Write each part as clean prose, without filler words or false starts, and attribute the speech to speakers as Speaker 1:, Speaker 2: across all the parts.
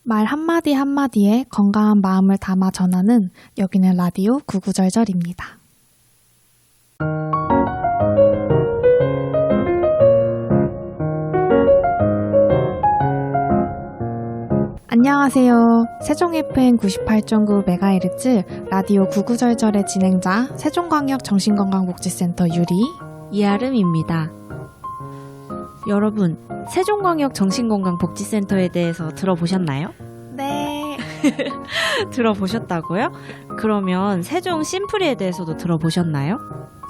Speaker 1: 말 한마디 한마디에 건강한 마음을 담아 전하는 여기는 라디오 구구절절입니다. 안녕하세요. 세종 FM 98.9MHz 라디오 구구절절의 진행자 세종광역 정신건강복지센터 유리
Speaker 2: 이아름입니다. 여러분, 세종광역 정신건강복지센터에 대해서 들어보셨나요?
Speaker 1: 네.
Speaker 2: 들어보셨다고요? 그러면 세종 심플이에 대해서도 들어보셨나요?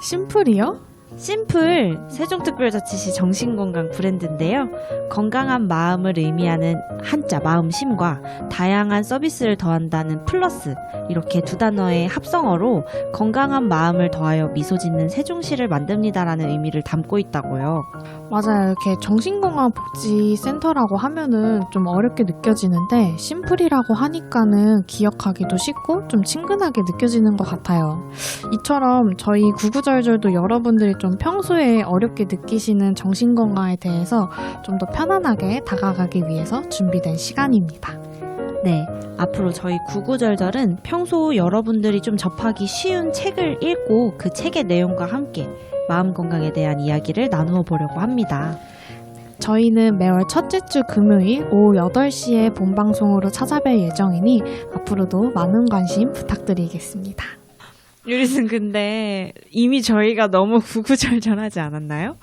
Speaker 1: 심플이요?
Speaker 2: 심플, 세종특별자치시 정신건강 브랜드인데요. 건강한 마음을 의미하는 한자 마음심과 다양한 서비스를 더한다는 플러스, 이렇게 두 단어의 합성어로 건강한 마음을 더하여 미소 짓는 세종시를 만듭니다라는 의미를 담고 있다고요.
Speaker 1: 맞아요. 이렇게 정신건강복지센터라고 하면은 좀 어렵게 느껴지는데 심플이라고 하니까는 기억하기도 쉽고 좀 친근하게 느껴지는 것 같아요. 이처럼 저희 구구절절도 여러분들이 좀 평소에 어렵게 느끼시는 정신건강에 대해서 좀 더 편안하게 다가가기 위해서 준비된 시간입니다.
Speaker 2: 네, 앞으로 저희 구구절절은 평소 여러분들이 좀 접하기 쉬운 책을 읽고 그 책의 내용과 함께 마음 건강에 대한 이야기를 나누어 보려고 합니다.
Speaker 1: 저희는 매월 첫째 주 금요일 오후 8시에 본방송으로 찾아뵐 예정이니 앞으로도 많은 관심 부탁드리겠습니다.
Speaker 2: 유리슨, 근데 이미 저희가 너무 구구절절하지 않았나요?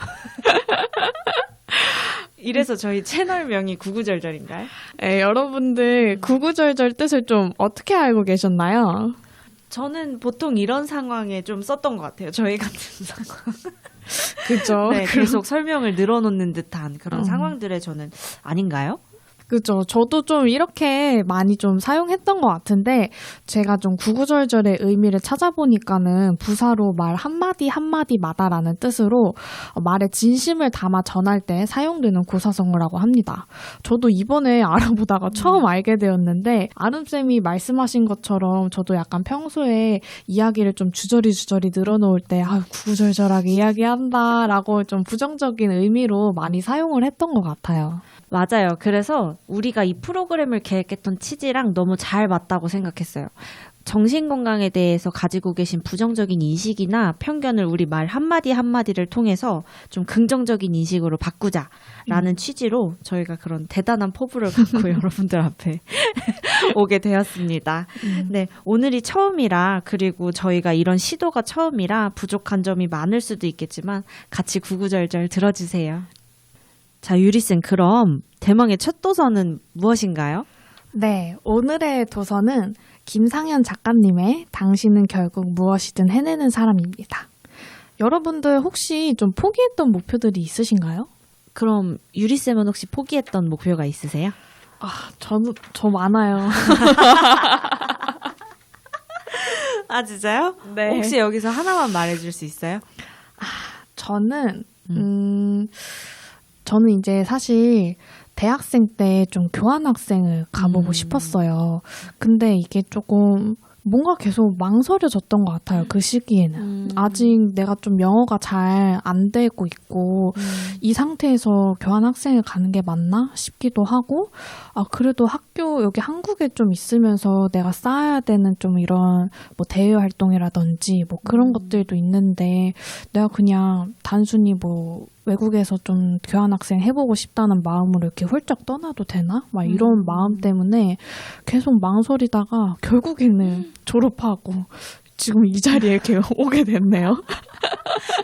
Speaker 2: 이래서 저희 채널명이 구구절절인가요?
Speaker 1: 네, 여러분들 구구절절 뜻을 좀 어떻게 알고 계셨나요?
Speaker 2: 저는 보통 이런 상황에 좀 썼던 것 같아요. 저희 같은 상황.
Speaker 1: 그죠?
Speaker 2: 네, 계속 설명을 늘어놓는 듯한 그런 상황들에 저는 아닌가요?
Speaker 1: 그죠. 저도 좀 이렇게 많이 좀 사용했던 것 같은데 제가 좀 구구절절의 의미를 찾아보니까는 부사로 말 한마디 한마디마다라는 뜻으로 말에 진심을 담아 전할 때 사용되는 고사성어라고 합니다. 저도 이번에 알아보다가 처음 알게 되었는데 아름쌤이 말씀하신 것처럼 저도 약간 평소에 이야기를 좀 주저리 늘어놓을 때 구구절절하게 이야기한다라고 좀 부정적인 의미로 많이 사용을 했던 것 같아요.
Speaker 2: 맞아요. 그래서 우리가 이 프로그램을 계획했던 취지랑 너무 잘 맞다고 생각했어요. 정신건강에 대해서 가지고 계신 부정적인 인식이나 편견을 우리 말 한마디 한마디를 통해서 좀 긍정적인 인식으로 바꾸자라는 취지로 저희가 그런 대단한 포부를 갖고 여러분들 앞에 오게 되었습니다. 네, 오늘이 처음이라, 그리고 저희가 이런 시도가 처음이라 부족한 점이 많을 수도 있겠지만 같이 구구절절 들어주세요. 자, 유리쌤, 그럼 대망의 첫 도서는 무엇인가요?
Speaker 1: 네, 오늘의 도서는 김상현 작가님의 당신은 결국 무엇이든 해내는 사람입니다. 여러분들 혹시 좀 포기했던 목표들이 있으신가요?
Speaker 2: 그럼 유리쌤은 혹시 포기했던 목표가 있으세요?
Speaker 1: 저 많아요.
Speaker 2: 아, 진짜요?
Speaker 1: 네.
Speaker 2: 혹시 여기서 하나만 말해줄 수 있어요?
Speaker 1: 저는 이제 사실 대학생 때 좀 교환학생을 가보고 싶었어요. 근데 이게 조금 뭔가 계속 망설여졌던 것 같아요. 그 시기에는. 아직 내가 좀 영어가 잘 안 되고 있고 이 상태에서 교환학생을 가는 게 맞나 싶기도 하고 그래도 학교 여기 한국에 좀 있으면서 내가 쌓아야 되는 좀 이런 뭐 대외 활동이라든지 뭐 그런 것들도 있는데 내가 그냥 단순히 뭐 외국에서 좀 교환학생 해보고 싶다는 마음으로 이렇게 훌쩍 떠나도 되나? 막 이런 마음 때문에 계속 망설이다가 결국에는 졸업하고 지금 이 자리에 이렇게 오게 됐네요.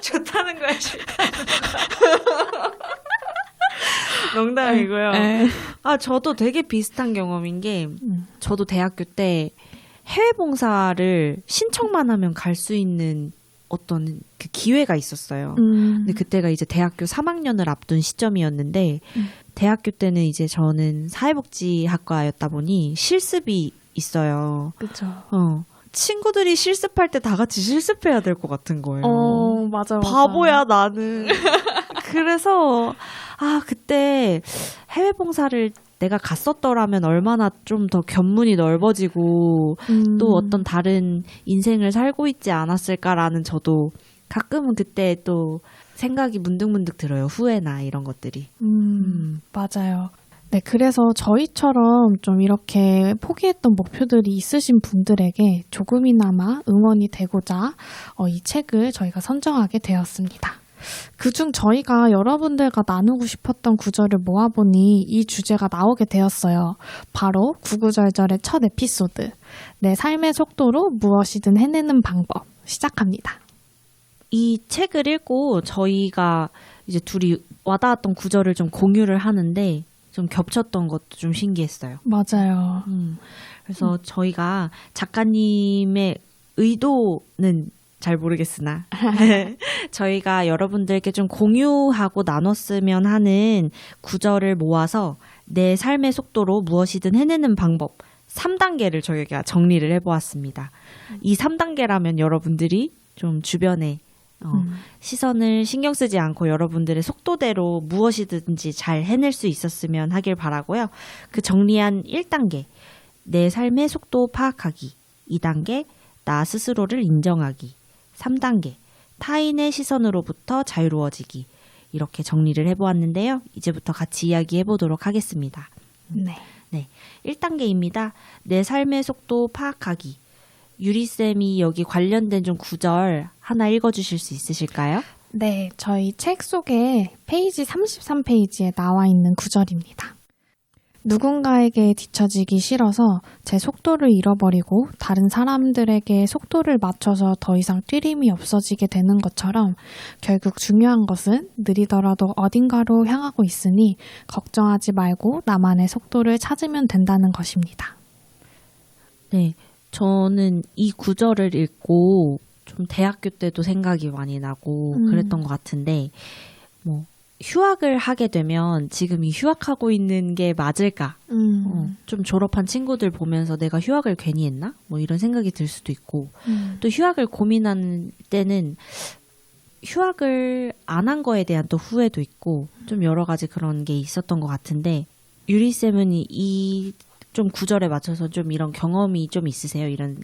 Speaker 2: 좋다는 거야, 농담이고요. 저도 되게 비슷한 경험인 게 저도 대학교 때 해외 봉사를 신청만 하면 갈 수 있는 어떤 그 기회가 있었어요. 근데 그때가 이제 대학교 3학년을 앞둔 시점이었는데 대학교 때는 이제 저는 사회복지학과였다 보니 실습이 있어요.
Speaker 1: 그렇죠.
Speaker 2: 친구들이 실습할 때 다 같이 실습해야 될 것 같은 거예요.
Speaker 1: 맞아.
Speaker 2: 바보야 나는. 그래서 그때 해외 봉사를 내가 갔었더라면 얼마나 좀 더 견문이 넓어지고 또 어떤 다른 인생을 살고 있지 않았을까라는 저도 가끔은 그때 또 생각이 문득문득 들어요. 후회나 이런 것들이.
Speaker 1: 맞아요. 네, 그래서 저희처럼 좀 이렇게 포기했던 목표들이 있으신 분들에게 조금이나마 응원이 되고자 이 책을 저희가 선정하게 되었습니다. 그중 저희가 여러분들과 나누고 싶었던 구절을 모아보니 이 주제가 나오게 되었어요. 바로 구구절절의 첫 에피소드, 내 삶의 속도로 무엇이든 해내는 방법, 시작합니다.
Speaker 2: 이 책을 읽고 저희가 이제 둘이 와닿았던 구절을 좀 공유를 하는데 좀 겹쳤던 것도 좀 신기했어요.
Speaker 1: 맞아요.
Speaker 2: 그래서 저희가 작가님의 의도는 잘 모르겠으나 저희가 여러분들께 좀 공유하고 나눴으면 하는 구절을 모아서 내 삶의 속도로 무엇이든 해내는 방법 3단계를 저희가 정리를 해보았습니다. 이 3단계라면 여러분들이 좀 주변에 시선을 신경 쓰지 않고 여러분들의 속도대로 무엇이든지 잘 해낼 수 있었으면 하길 바라고요. 그 정리한 1단계, 내 삶의 속도 파악하기. 2단계, 나 스스로를 인정하기. 3단계, 타인의 시선으로부터 자유로워지기. 이렇게 정리를 해보았는데요. 이제부터 같이 이야기해보도록 하겠습니다.
Speaker 1: 네.
Speaker 2: 1단계입니다. 내 삶의 속도 파악하기. 유리쌤이 여기 관련된 좀 구절 하나 읽어주실 수 있으실까요?
Speaker 1: 네, 저희 책 속에 페이지 33페이지에 나와 있는 구절입니다. 누군가에게 뒤처지기 싫어서 제 속도를 잃어버리고 다른 사람들에게 속도를 맞춰서 더 이상 뛰림이 없어지게 되는 것처럼 결국 중요한 것은 느리더라도 어딘가로 향하고 있으니 걱정하지 말고 나만의 속도를 찾으면 된다는 것입니다.
Speaker 2: 네. 저는 이 구절을 읽고 좀 대학교 때도 생각이 많이 나고 그랬던 것 같은데 뭐 휴학을 하게 되면 지금 이 휴학하고 있는 게 맞을까? 좀 졸업한 친구들 보면서 내가 휴학을 괜히 했나? 뭐 이런 생각이 들 수도 있고 또 휴학을 고민하는 때는 휴학을 안 한 거에 대한 또 후회도 있고 좀 여러 가지 그런 게 있었던 것 같은데 유리쌤은 이 좀 구절에 맞춰서 좀 이런 경험이 좀 있으세요? 이런.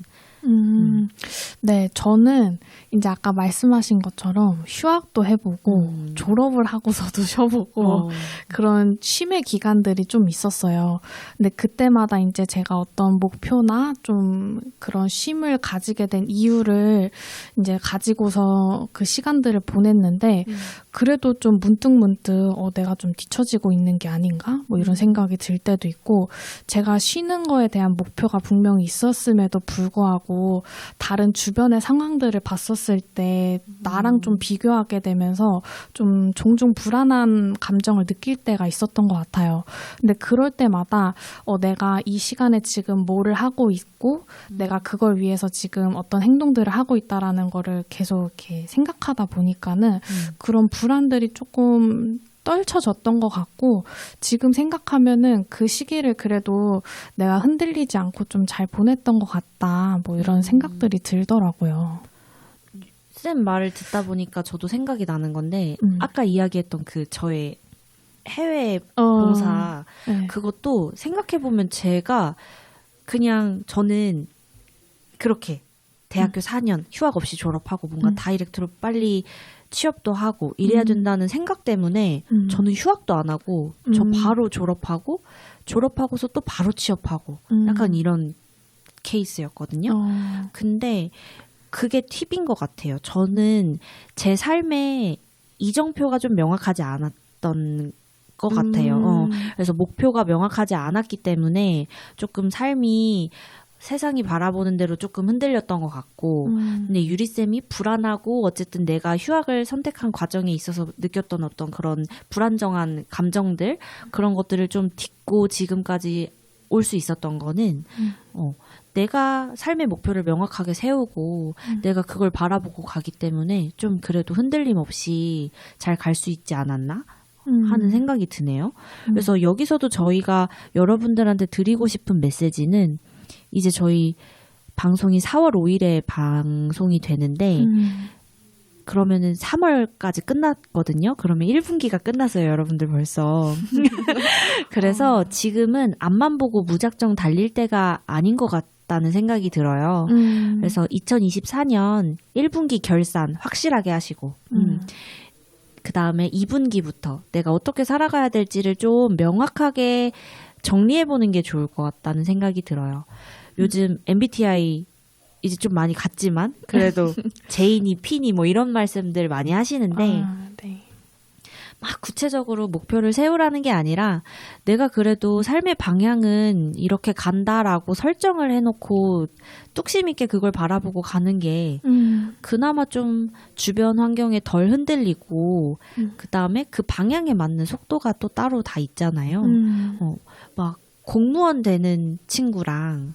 Speaker 1: 네, 저는 이제 아까 말씀하신 것처럼 휴학도 해보고 졸업을 하고서도 쉬어보고 그런 쉼의 기간들이 좀 있었어요. 근데 그때마다 이제 제가 어떤 목표나 좀 그런 쉼을 가지게 된 이유를 이제 가지고서 그 시간들을 보냈는데 그래도 좀 문득문득 내가 좀 뒤처지고 있는 게 아닌가? 뭐 이런 생각이 들 때도 있고 제가 쉬는 거에 대한 목표가 분명히 있었음에도 불구하고 다른 주변의 상황들을 봤었을 때 나랑 좀 비교하게 되면서 좀 종종 불안한 감정을 느낄 때가 있었던 것 같아요. 근데 그럴 때마다 내가 이 시간에 지금 뭐를 하고 있고 내가 그걸 위해서 지금 어떤 행동들을 하고 있다라는 거를 계속 이렇게 생각하다 보니까는 그런 불안들이 조금 떨쳐졌던 것 같고 지금 생각하면은 그 시기를 그래도 내가 흔들리지 않고 좀 잘 보냈던 것 같다 뭐 이런 생각들이 들더라고요.
Speaker 2: 쌤 말을 듣다 보니까 저도 생각이 나는 건데 아까 이야기했던 그 저의 해외 봉사
Speaker 1: 네.
Speaker 2: 그것도 생각해보면 제가 그냥 저는 그렇게 대학교 4년 휴학 없이 졸업하고 뭔가 다이렉트로 빨리 취업도 하고 이래야 된다는 생각 때문에 저는 휴학도 안 하고 저 바로 졸업하고 졸업하고서 또 바로 취업하고 약간 이런 케이스였거든요. 근데 그게 팁인 것 같아요. 저는 제 삶에 이정표가 좀 명확하지 않았던 것 같아요. 그래서 목표가 명확하지 않았기 때문에 조금 삶이 세상이 바라보는 대로 조금 흔들렸던 것 같고 근데 유리쌤이 불안하고 어쨌든 내가 휴학을 선택한 과정에 있어서 느꼈던 어떤 그런 불안정한 감정들 그런 것들을 좀 딛고 지금까지 올 수 있었던 거는 내가 삶의 목표를 명확하게 세우고 내가 그걸 바라보고 가기 때문에 좀 그래도 흔들림 없이 잘 갈 수 있지 않았나 하는 생각이 드네요. 그래서 여기서도 저희가 여러분들한테 드리고 싶은 메시지는 이제 저희 방송이 4월 5일에 방송이 되는데 그러면은 3월까지 끝났거든요. 그러면 1분기가 끝났어요, 여러분들 벌써. 그래서 지금은 앞만 보고 무작정 달릴 때가 아닌 것 같다는 생각이 들어요. 그래서 2024년 1분기 결산 확실하게 하시고 그 다음에 2분기부터 내가 어떻게 살아가야 될지를 좀 명확하게 정리해보는 게 좋을 것 같다는 생각이 들어요. 요즘 MBTI 이제 좀 많이 갔지만 그래도 제이니, P니 뭐 이런 말씀들 많이 하시는데
Speaker 1: 네.
Speaker 2: 막 구체적으로 목표를 세우라는 게 아니라 내가 그래도 삶의 방향은 이렇게 간다라고 설정을 해놓고 뚝심 있게 그걸 바라보고 가는 게 그나마 좀 주변 환경에 덜 흔들리고 그 다음에 그 방향에 맞는 속도가 또 따로 다 있잖아요. 막 공무원 되는 친구랑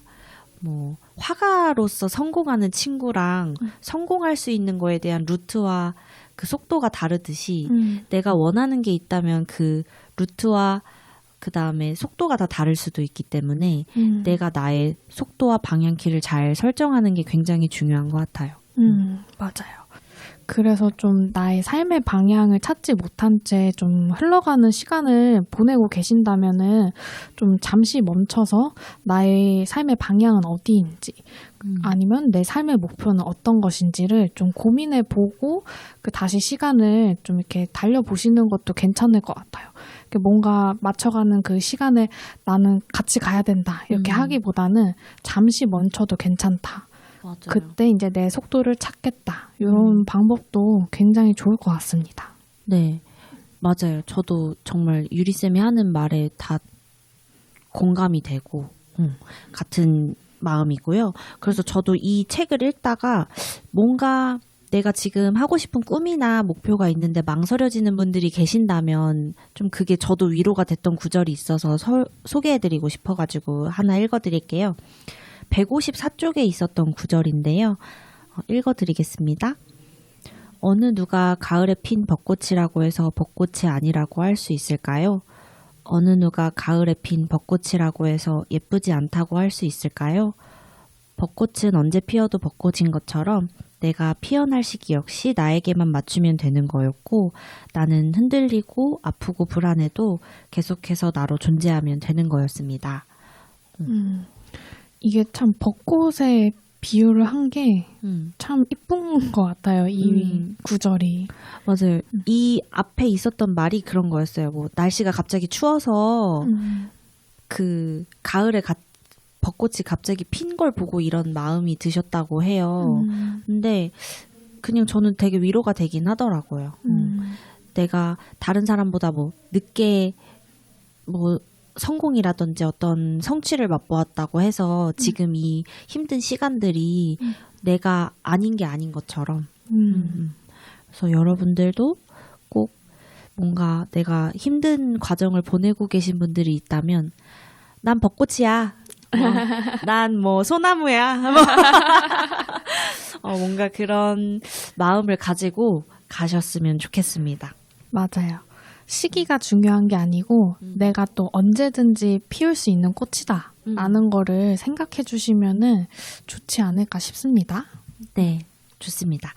Speaker 2: 뭐 화가로서 성공하는 친구랑 성공할 수 있는 거에 대한 루트와 그 속도가 다르듯이 내가 원하는 게 있다면 그 루트와 그 다음에 속도가 다 다를 수도 있기 때문에 내가 나의 속도와 방향키를 잘 설정하는 게 굉장히 중요한 것 같아요.
Speaker 1: 맞아요. 그래서 좀 나의 삶의 방향을 찾지 못한 채 좀 흘러가는 시간을 보내고 계신다면은 좀 잠시 멈춰서 나의 삶의 방향은 어디인지 아니면 내 삶의 목표는 어떤 것인지를 좀 고민해 보고 그 다시 시간을 좀 이렇게 달려보시는 것도 괜찮을 것 같아요. 뭔가 맞춰가는 그 시간을 나는 같이 가야 된다 이렇게 하기보다는 잠시 멈춰도 괜찮다.
Speaker 2: 맞아요.
Speaker 1: 그때 이제 내 속도를 찾겠다. 이런 방법도 굉장히 좋을 것 같습니다.
Speaker 2: 네, 맞아요. 저도 정말 유리쌤이 하는 말에 다 공감이 되고 같은 마음이고요. 그래서 저도 이 책을 읽다가 뭔가 내가 지금 하고 싶은 꿈이나 목표가 있는데 망설여지는 분들이 계신다면 좀 그게 저도 위로가 됐던 구절이 있어서 소개해드리고 싶어가지고 하나 읽어드릴게요. 154쪽에 있었던 구절인데요. 읽어드리겠습니다. 어느 누가 가을에 핀 벚꽃이라고 해서 벚꽃이 아니라고 할 수 있을까요? 어느 누가 가을에 핀 벚꽃이라고 해서 예쁘지 않다고 할 수 있을까요? 벚꽃은 언제 피어도 벚꽃인 것처럼 내가 피어날 시기 역시 나에게만 맞추면 되는 거였고 나는 흔들리고 아프고 불안해도 계속해서 나로 존재하면 되는 거였습니다.
Speaker 1: 이게 참 벚꽃에 비유를 한 게 참 이쁜 것 같아요. 이 구절이.
Speaker 2: 맞아요. 이 앞에 있었던 말이 그런 거였어요. 뭐 날씨가 갑자기 추워서 그 가을에 벚꽃이 갑자기 핀 걸 보고 이런 마음이 드셨다고 해요. 근데 그냥 저는 되게 위로가 되긴 하더라고요. 내가 다른 사람보다 뭐 늦게 뭐 성공이라든지 어떤 성취를 맛보았다고 해서 지금 이 힘든 시간들이 내가 아닌 게 아닌 것처럼 그래서 여러분들도 꼭 뭔가 내가 힘든 과정을 보내고 계신 분들이 있다면 난 벚꽃이야. 난 뭐 소나무야. 뭔가 그런 마음을 가지고 가셨으면 좋겠습니다.
Speaker 1: 맞아요. 시기가 중요한 게 아니고 내가 또 언제든지 피울 수 있는 꽃이다 라는 거를 생각해 주시면은 좋지 않을까 싶습니다.
Speaker 2: 네, 좋습니다.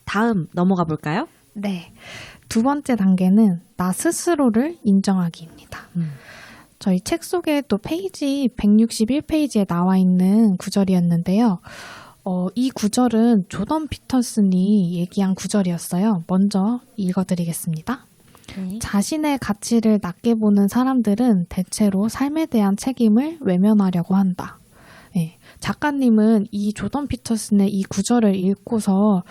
Speaker 2: 다음 넘어가 볼까요?
Speaker 1: 네. 두 번째 단계는 나 스스로를 인정하기입니다. 저희 책 속에 또 페이지 161페이지에 나와 있는 구절이었는데요. 이 구절은 조던 피터슨이 얘기한 구절이었어요. 먼저 읽어드리겠습니다.
Speaker 2: 네.
Speaker 1: 자신의 가치를 낮게 보는 사람들은 대체로 삶에 대한 책임을 외면하려고 한다. 네, 작가님은 이 조던 피터슨의 이 구절을 읽고서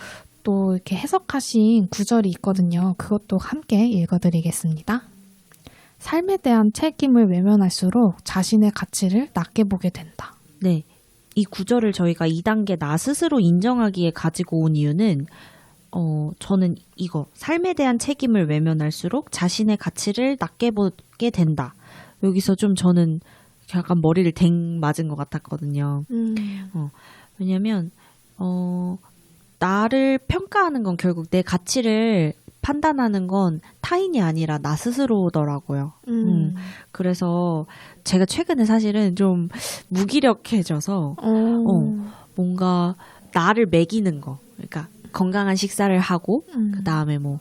Speaker 1: 또 이렇게 해석하신 구절이 있거든요. 그것도 함께 읽어드리겠습니다. 삶에 대한 책임을 외면할수록 자신의 가치를 낮게 보게 된다.
Speaker 2: 네, 이 구절을 저희가 2단계 나 스스로 인정하기에 가지고 온 이유는 저는 이거 삶에 대한 책임을 외면할수록 자신의 가치를 낮게 보게 된다. 여기서 좀 저는 약간 머리를 댕 맞은 것 같았거든요. 왜냐면 나를 평가하는 건 결국 내 가치를 판단하는 건 타인이 아니라 나 스스로더라고요. 그래서 제가 최근에 사실은 좀 무기력해져서 뭔가 나를 매기는 거, 그러니까 건강한 식사를 하고 그 다음에 뭐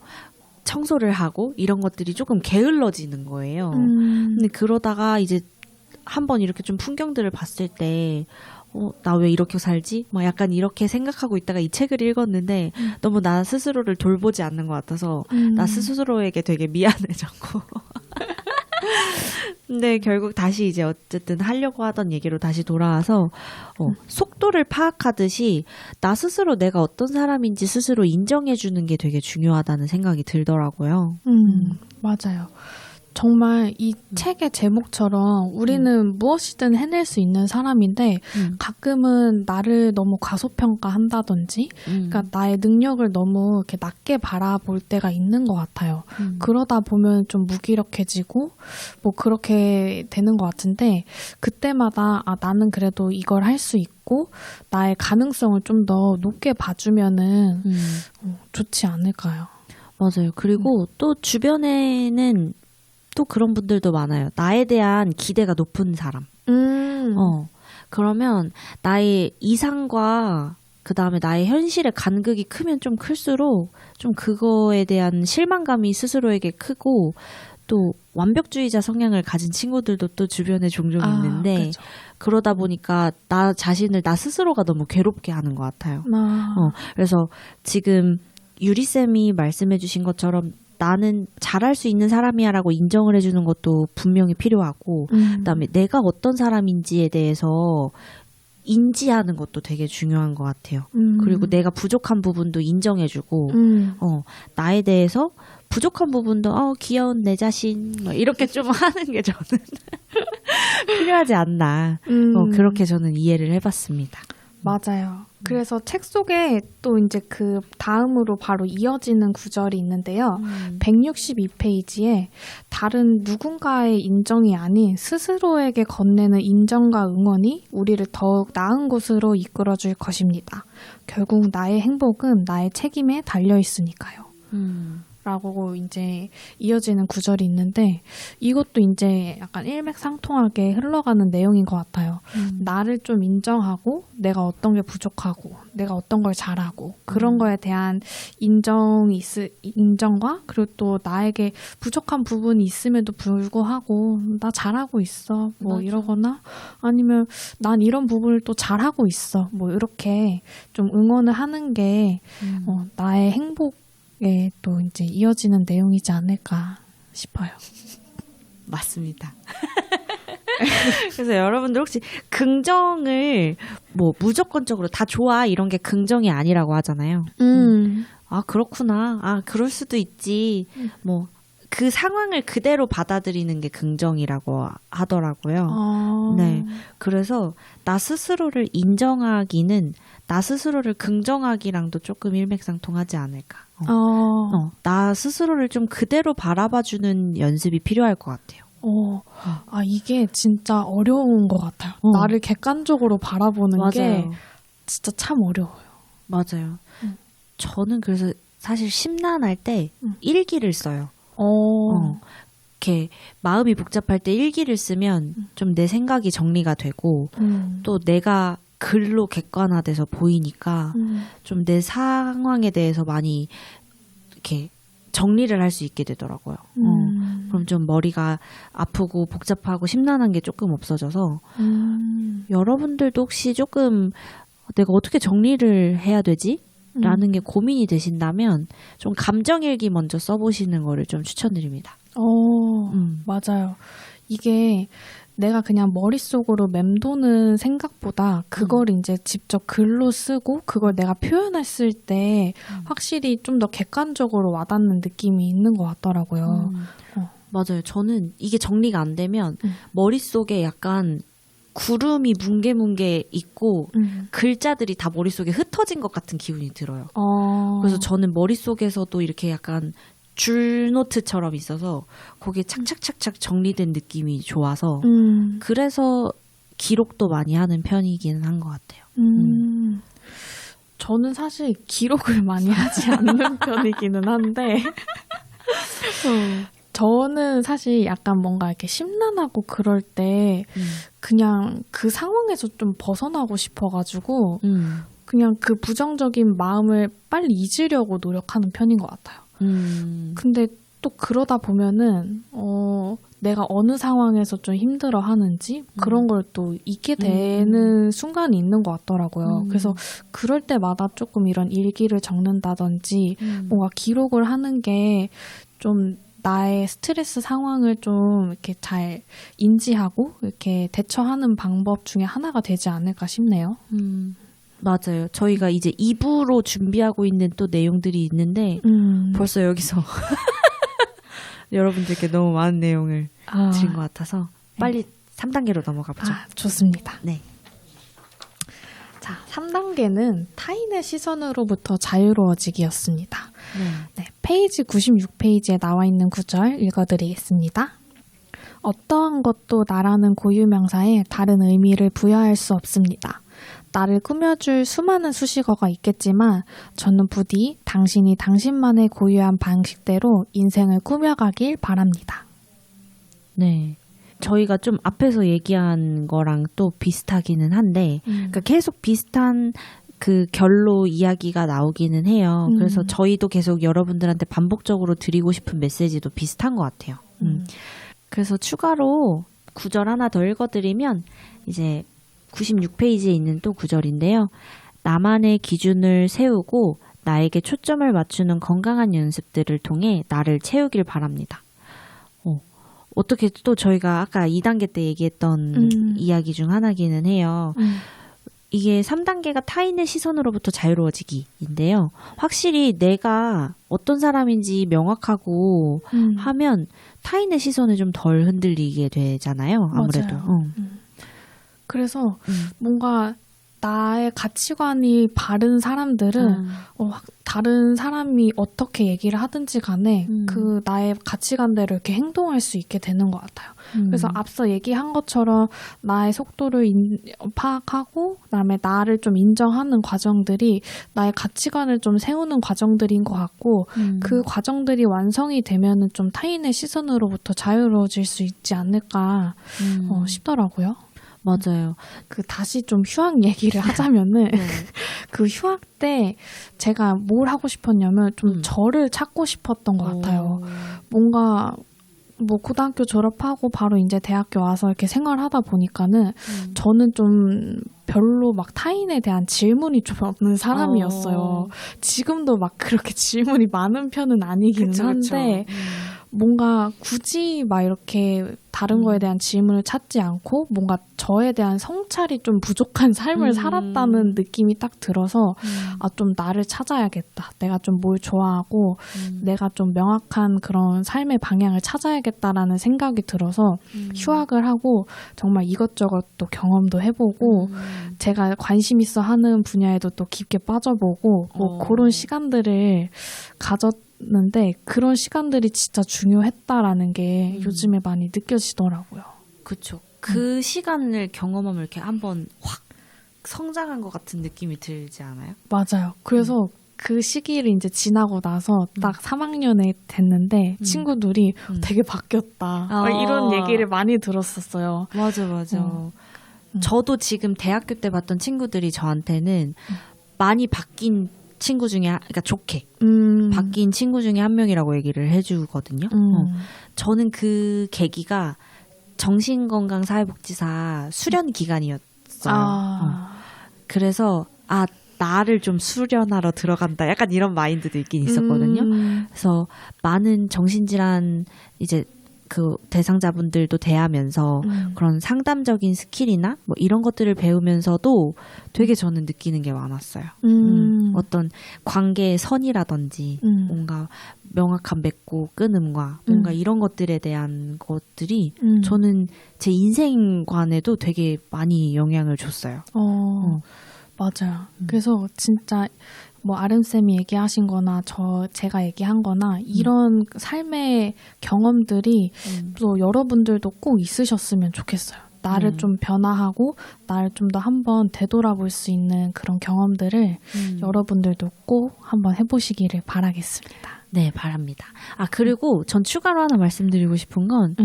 Speaker 2: 청소를 하고 이런 것들이 조금 게을러지는 거예요. 근데 그러다가 이제 한번 이렇게 좀 풍경들을 봤을 때 나 왜 이렇게 살지? 막 약간 이렇게 생각하고 있다가 이 책을 읽었는데 너무 나 스스로를 돌보지 않는 것 같아서 나 스스로에게 되게 미안해졌고. 근데 결국 다시 이제 어쨌든 하려고 하던 얘기로 다시 돌아와서 속도를 파악하듯이 나 스스로 내가 어떤 사람인지 스스로 인정해주는 게 되게 중요하다는 생각이 들더라고요.
Speaker 1: 맞아요. 정말 이 책의 제목처럼 우리는 무엇이든 해낼 수 있는 사람인데 가끔은 나를 너무 과소평가한다든지 그러니까 나의 능력을 너무 이렇게 낮게 바라볼 때가 있는 것 같아요. 그러다 보면 좀 무기력해지고 뭐 그렇게 되는 것 같은데 그때마다 나는 그래도 이걸 할 수 있고 나의 가능성을 좀 더 높게 봐주면은 좋지 않을까요?
Speaker 2: 맞아요. 그리고 또 주변에는 또 그런 분들도 많아요. 나에 대한 기대가 높은 사람. 그러면 나의 이상과 그 다음에 나의 현실의 간극이 크면 좀 클수록 좀 그거에 대한 실망감이 스스로에게 크고 또 완벽주의자 성향을 가진 친구들도 또 주변에 종종 있는데
Speaker 1: 그쵸.
Speaker 2: 그러다 보니까 나 자신을 나 스스로가 너무 괴롭게 하는 것 같아요. 그래서 지금 유리쌤이 말씀해 주신 것처럼 나는 잘할 수 있는 사람이야 라고 인정을 해주는 것도 분명히 필요하고 그다음에 내가 어떤 사람인지에 대해서 인지하는 것도 되게 중요한 것 같아요. 그리고 내가 부족한 부분도 인정해주고 나에 대해서 부족한 부분도 귀여운 내 자신 뭐 이렇게 좀 하는 게 저는 필요하지 않나 그렇게 저는 이해를 해봤습니다.
Speaker 1: 맞아요. 그래서 책 속에 또 이제 그 다음으로 바로 이어지는 구절이 있는데요. 162페이지에 다른 누군가의 인정이 아닌 스스로에게 건네는 인정과 응원이 우리를 더욱 나은 곳으로 이끌어줄 것입니다. 결국 나의 행복은 나의 책임에 달려 있으니까요. 라고 이제 이어지는 구절이 있는데 이것도 이제 약간 일맥상통하게 흘러가는 내용인 것 같아요. 나를 좀 인정하고 내가 어떤 게 부족하고 내가 어떤 걸 잘하고 그런 거에 대한 인정과 그리고 또 나에게 부족한 부분이 있음에도 불구하고 나 잘하고 있어 뭐
Speaker 2: 맞아.
Speaker 1: 이러거나 아니면 난 이런 부분을 또 잘하고 있어 뭐 이렇게 좀 응원을 하는 게 나의 행복 예, 또 이제 이어지는 내용이지 않을까 싶어요.
Speaker 2: 맞습니다. 그래서 여러분들 혹시 긍정을 뭐 무조건적으로 다 좋아 이런 게 긍정이 아니라고 하잖아요. 그렇구나. 그럴 수도 있지. 뭐 그 상황을 그대로 받아들이는 게 긍정이라고 하더라고요. 네. 그래서 나 스스로를 인정하기는 나 스스로를 긍정하기랑도 조금 일맥상통하지 않을까. 나 스스로를 좀 그대로 바라봐주는 연습이 필요할 것 같아요.
Speaker 1: 이게 진짜 어려운 것 같아요. 나를 객관적으로 바라보는
Speaker 2: 맞아요.
Speaker 1: 게 진짜 참 어려워요.
Speaker 2: 맞아요. 저는 그래서 사실 심란할 때 일기를 써요. 이렇게 마음이 복잡할 때 일기를 쓰면 좀 내 생각이 정리가 되고 또 내가 글로 객관화돼서 보이니까 좀 내 상황에 대해서 많이 이렇게 정리를 할 수 있게 되더라고요. 그럼 좀 머리가 아프고 복잡하고 심란한 게 조금 없어져서 여러분들도 혹시 조금 내가 어떻게 정리를 해야 되지? 라는 게 고민이 되신다면 좀 감정일기 먼저 써보시는 거를 좀 추천드립니다.
Speaker 1: 맞아요. 이게 내가 그냥 머릿속으로 맴도는 생각보다 그걸 이제 직접 글로 쓰고 그걸 내가 표현했을 때 확실히 좀 더 객관적으로 와닿는 느낌이 있는 것 같더라고요.
Speaker 2: 맞아요. 저는 이게 정리가 안 되면 머릿속에 약간 구름이 뭉게뭉게 있고 글자들이 다 머릿속에 흩어진 것 같은 기분이 들어요. 그래서 저는 머릿속에서도 이렇게 약간 줄노트처럼 있어서 거기에 착착착착 정리된 느낌이 좋아서 그래서 기록도 많이 하는 편이기는 한 것 같아요.
Speaker 1: 저는 사실 기록을 많이 하지 않는 편이기는 한데 저는 사실 약간 뭔가 이렇게 심란하고 그럴 때 그냥 그 상황에서 좀 벗어나고 싶어가지고 그냥 그 부정적인 마음을 빨리 잊으려고 노력하는 편인 것 같아요. 근데 또 그러다 보면은 내가 어느 상황에서 좀 힘들어 하는지 그런 걸 또 잊게 되는 순간이 있는 것 같더라고요. 그래서 그럴 때마다 조금 이런 일기를 적는다든지 뭔가 기록을 하는 게 좀 나의 스트레스 상황을 좀 이렇게 잘 인지하고 이렇게 대처하는 방법 중에 하나가 되지 않을까 싶네요.
Speaker 2: 맞아요. 저희가 이제 2부로 준비하고 있는 또 내용들이 있는데 벌써 여기서 여러분들께 너무 많은 내용을 드린 것 같아서 빨리 3단계로 넘어가 보죠.
Speaker 1: 좋습니다.
Speaker 2: 네.
Speaker 1: 자, 3단계는 타인의 시선으로부터 자유로워지기였습니다. 네, 페이지 96페이지에 나와 있는 구절 읽어드리겠습니다. 어떠한 것도 나라는 고유명사에 다른 의미를 부여할 수 없습니다. 나를 꾸며줄 수많은 수식어가 있겠지만 저는 부디 당신이 당신만의 고유한 방식대로 인생을 꾸며가길 바랍니다.
Speaker 2: 네. 저희가 좀 앞에서 얘기한 거랑 또 비슷하기는 한데 그러니까 계속 비슷한 그 결로 이야기가 나오기는 해요. 그래서 저희도 계속 여러분들한테 반복적으로 드리고 싶은 메시지도 비슷한 것 같아요. 그래서 추가로 구절 하나 더 읽어드리면 이제 96페이지에 있는 또 구절인데요. 나만의 기준을 세우고 나에게 초점을 맞추는 건강한 연습들을 통해 나를 채우길 바랍니다. 어떻게 또 저희가 아까 2단계 때 얘기했던 이야기 중 하나기는 해요. 이게 3단계가 타인의 시선으로부터 자유로워지기인데요. 확실히 내가 어떤 사람인지 명확하고 하면 타인의 시선에 좀 덜 흔들리게 되잖아요. 아무래도.
Speaker 1: 그래서 뭔가 나의 가치관이 바른 사람들은 다른 사람이 어떻게 얘기를 하든지 간에 그 나의 가치관대로 이렇게 행동할 수 있게 되는 것 같아요. 그래서 앞서 얘기한 것처럼 나의 속도를 파악하고 그다음에 나를 좀 인정하는 과정들이 나의 가치관을 좀 세우는 과정들인 것 같고 그 과정들이 완성이 되면은 좀 타인의 시선으로부터 자유로워질 수 있지 않을까 싶더라고요.
Speaker 2: 맞아요.
Speaker 1: 다시 좀 휴학 얘기를 하자면은, 그 휴학 때 제가 뭘 하고 싶었냐면, 좀 저를 찾고 싶었던 것 같아요. 뭔가, 뭐, 고등학교 졸업하고 바로 이제 대학교 와서 이렇게 생활하다 보니까는, 저는 좀 별로 막 타인에 대한 질문이 좀 없는 사람이었어요. 지금도 막 그렇게 질문이 많은 편은 아니기는 한데, 뭔가 굳이 막 이렇게 다른 거에 대한 질문을 찾지 않고 뭔가 저에 대한 성찰이 좀 부족한 삶을 살았다는 느낌이 딱 들어서 좀 나를 찾아야겠다. 내가 좀 뭘 좋아하고 내가 좀 명확한 그런 삶의 방향을 찾아야겠다라는 생각이 들어서 휴학을 하고 정말 이것저것 또 경험도 해보고 제가 관심 있어 하는 분야에도 또 깊게 빠져보고 뭐 그런 시간들을 가졌는데 그런 시간들이 진짜 중요했다라는 게 요즘에 많이 느껴지더라고요.
Speaker 2: 그렇죠. 그 시간을 경험하면 이렇게 한번 확 성장한 것 같은 느낌이 들지 않아요?
Speaker 1: 맞아요. 그래서 그 시기를 이제 지나고 나서 딱 3학년에 됐는데 친구들이 되게 바뀌었다. 이런 얘기를 많이 들었었어요.
Speaker 2: 맞아. 저도 지금 대학교 때 봤던 친구들이 저한테는 많이 바뀐 친구 중에, 그러니까 좋게 바뀐 친구 중에 한 명이라고 얘기를 해주거든요. 저는 그 계기가 정신건강사회복지사 수련 기간이었어요. 그래서 나를 좀 수련하러 들어간다. 약간 이런 마인드도 있긴 있었거든요. 그래서 많은 정신질환 이제 그 대상자분들도 대하면서 그런 상담적인 스킬이나 뭐 이런 것들을 배우면서도 되게 저는 느끼는 게 많았어요. 어떤 관계의 선이라든지 뭔가 명확한 맺고 끊음과 뭔가 이런 것들에 대한 것들이 저는 제 인생관에도 되게 많이 영향을 줬어요.
Speaker 1: 맞아요. 그래서 진짜 뭐 아름쌤이 얘기하신 거나 제가 얘기한 거나 이런 삶의 경험들이 또 여러분들도 꼭 있으셨으면 좋겠어요. 나를 좀 변화하고 나를 좀 더 한번 되돌아볼 수 있는 그런 경험들을 여러분들도 꼭 한번 해보시기를 바라겠습니다.
Speaker 2: 네, 바랍니다. 그리고 전 추가로 하나 말씀드리고 싶은 건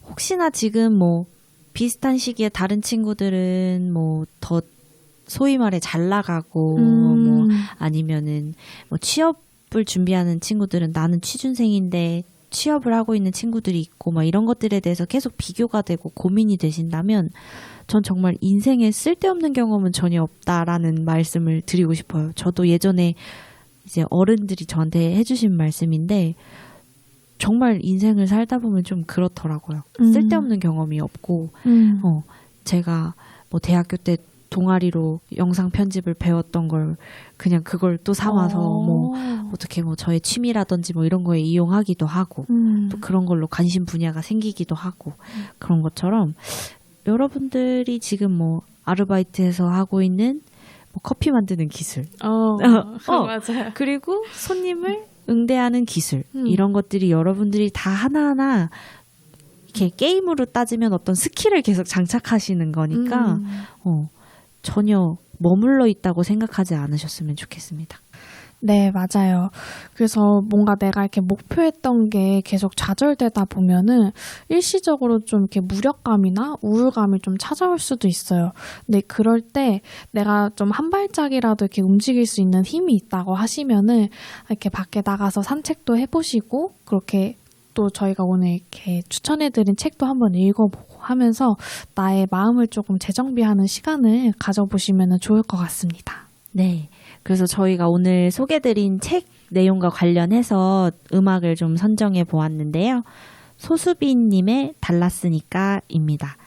Speaker 2: 혹시나 지금 뭐 비슷한 시기에 다른 친구들은 뭐 더 소위 말해 잘 나가고 뭐 아니면은 뭐 취업을 준비하는 친구들은 나는 취준생인데 취업을 하고 있는 친구들이 있고 막 이런 것들에 대해서 계속 비교가 되고 고민이 되신다면 전 정말 인생에 쓸데없는 경험은 전혀 없다라는 말씀을 드리고 싶어요. 저도 예전에 이제 어른들이 저한테 해주신 말씀인데 정말 인생을 살다 보면 좀 그렇더라고요. 쓸데없는 경험이 없고 제가 뭐 대학교 때 동아리로 영상 편집을 배웠던 걸 그냥 그걸 또 삼아서 뭐 어떻게 뭐 저의 취미라든지 뭐 이런 거에 이용하기도 하고 또 그런 걸로 관심 분야가 생기기도 하고 그런 것처럼 여러분들이 지금 뭐 아르바이트에서 하고 있는 뭐 커피 만드는 기술
Speaker 1: 맞아요.
Speaker 2: 그리고 손님을 응대하는 기술 이런 것들이 여러분들이 다 하나하나 이렇게 게임으로 따지면 어떤 스킬을 계속 장착하시는 거니까 전혀 머물러 있다고 생각하지 않으셨으면 좋겠습니다.
Speaker 1: 네, 맞아요. 그래서 뭔가 내가 이렇게 목표했던 게 계속 좌절되다 보면은 일시적으로 좀 이렇게 무력감이나 우울감이 좀 찾아올 수도 있어요. 근데 그럴 때 내가 좀 한 발짝이라도 이렇게 움직일 수 있는 힘이 있다고 하시면은 이렇게 밖에 나가서 산책도 해보시고 그렇게 또 저희가 오늘 이렇게 추천해드린 책도 한번 읽어보고 하면서 나의 마음을 조금 재정비하는 시간을 가져보시면 좋을 것 같습니다.
Speaker 2: 네. 그래서 저희가 오늘 소개드린 책 내용과 관련해서 음악을 좀 선정해 보았는데요. 소수빈님의 달랐으니까입니다.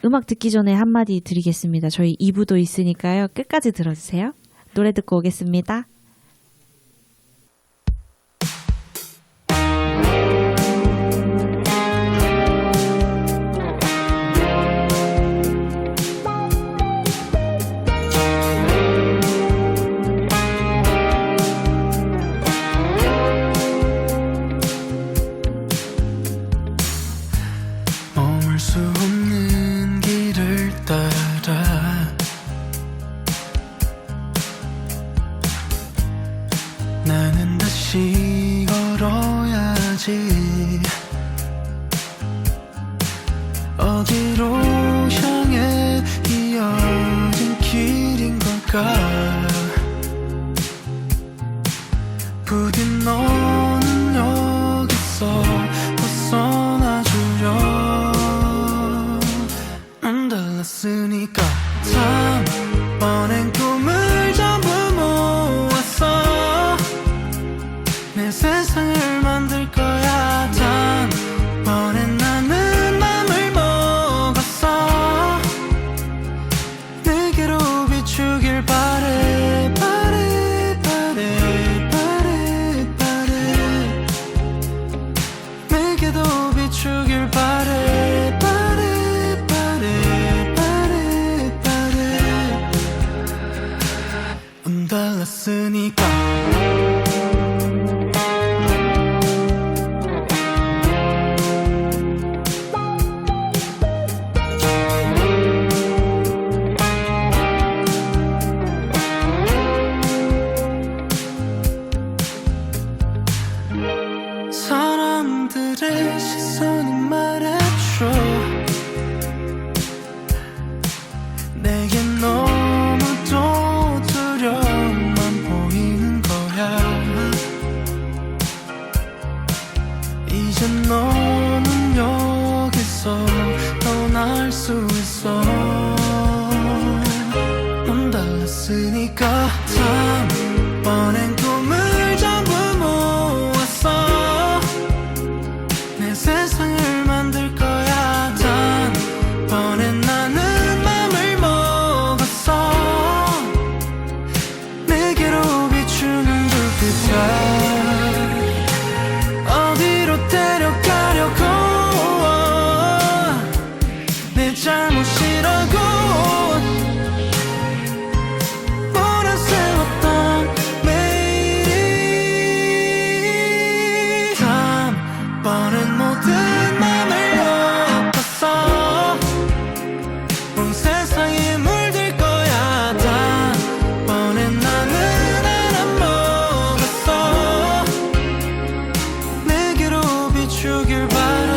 Speaker 2: 음악 듣기 전에 한마디 드리겠습니다. 저희 2부도 있으니까요. 끝까지 들어주세요. 노래 듣고 오겠습니다.
Speaker 3: 수 없는 길을 따라 나는 다시 걸어야지 어디로 향해 이어진 길인 걸까 부디 너는 여기서 벗어나 주려 달랐으니까 다음번엔 꿈을 전부 모았어 내 세상을 만들 거야 다음번엔 나는 맘을 먹었어 내게로 비추길 바래 바래 바래 바래 바래 내게도 비추길 바래 달랐으니까 사람들의 시선이 말해줘 내겐 너무도 두려움만 보이는 거야 이제 너는 여기서 떠날 수 있어 넌 달랐으니까 다음번엔 꿈을 전부 모았어 내 세상을 만들 거야 다음번엔 나는 맘을 먹었어 내게로 비추는 불빛아 어디로 데려가려고 내 잘못이라고 몰아세웠던 매일이 다음번엔 모든 맘을 엎었어 온 세상에 물들 거야 다음번엔 나는 안 먹었어 내게로 비추길 바래